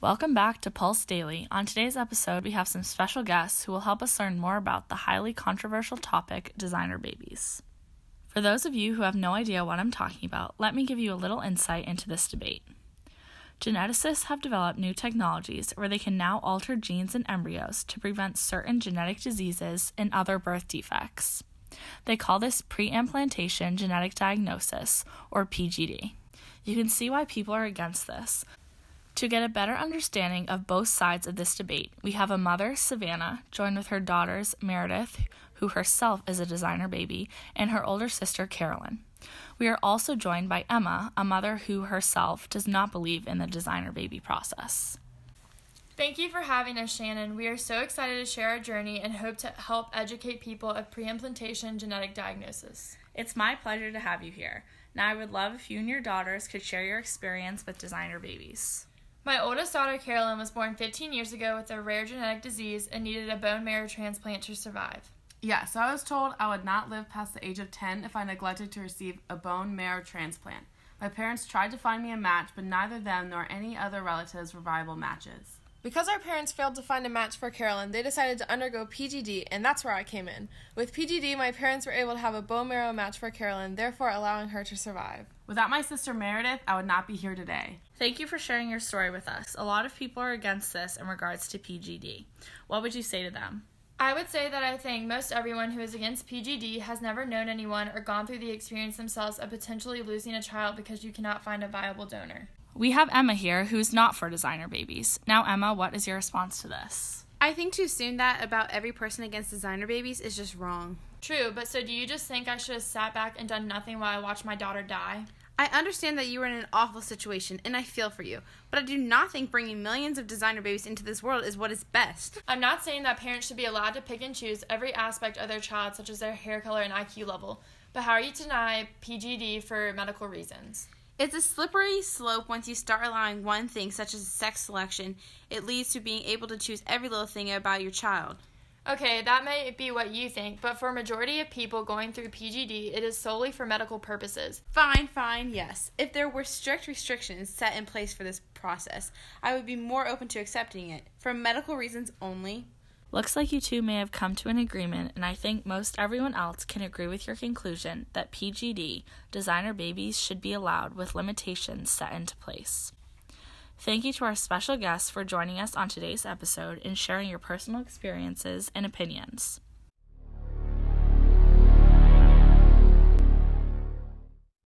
Welcome back to Pulse Daily. On today's episode, we have some special guests who will help us learn more about the highly controversial topic, designer babies. For those of you who have no idea what I'm talking about, let me give you a little insight into this debate. Geneticists have developed new technologies where they can now alter genes in embryos to prevent certain genetic diseases and other birth defects. They call this pre-implantation genetic diagnosis, or PGD. You can see why people are against this. To get a better understanding of both sides of this debate, we have a mother, Savannah, joined with her daughters, Meredith, who herself is a designer baby, and her older sister, Carolyn. We are also joined by Emma, a mother who herself does not believe in the designer baby process. Thank you for having us, Shannon. We are so excited to share our journey and hope to help educate people of pre-implantation genetic diagnosis. It's my pleasure to have you here. Now I would love if you and your daughters could share your experience with designer babies. My oldest daughter, Carolyn, was born 15 years ago with a rare genetic disease and needed a bone marrow transplant to survive. Yeah, so I was told I would not live past the age of 10 if I neglected to receive a bone marrow transplant. My parents tried to find me a match, but neither them nor any other relatives were viable matches. Because our parents failed to find a match for Carolyn, they decided to undergo PGD, and that's where I came in. With PGD, my parents were able to have a bone marrow match for Carolyn, therefore allowing her to survive. Without my sister Meredith, I would not be here today. Thank you for sharing your story with us. A lot of people are against this in regards to PGD. What would you say to them? I would say that I think most everyone who is against PGD has never known anyone or gone through the experience themselves of potentially losing a child because you cannot find a viable donor. We have Emma here, who's not for designer babies. Now, Emma, what is your response to this? I think to assume that about every person against designer babies is just wrong. True, but so do you just think I should have sat back and done nothing while I watched my daughter die? I understand that you were in an awful situation, and I feel for you, but I do not think bringing millions of designer babies into this world is what is best. I'm not saying that parents should be allowed to pick and choose every aspect of their child, such as their hair color and IQ level, but how are you to deny PGD for medical reasons? It's a slippery slope once you start allowing one thing, such as sex selection. It leads to being able to choose every little thing about your child. Okay, that may be what you think, but for a majority of people going through PGD, it is solely for medical purposes. Fine, yes. If there were strict restrictions set in place for this process, I would be more open to accepting it. For medical reasons only. Looks like you two may have come to an agreement, and I think most everyone else can agree with your conclusion that PGD, designer babies, should be allowed with limitations set into place. Thank you to our special guests for joining us on today's episode and sharing your personal experiences and opinions.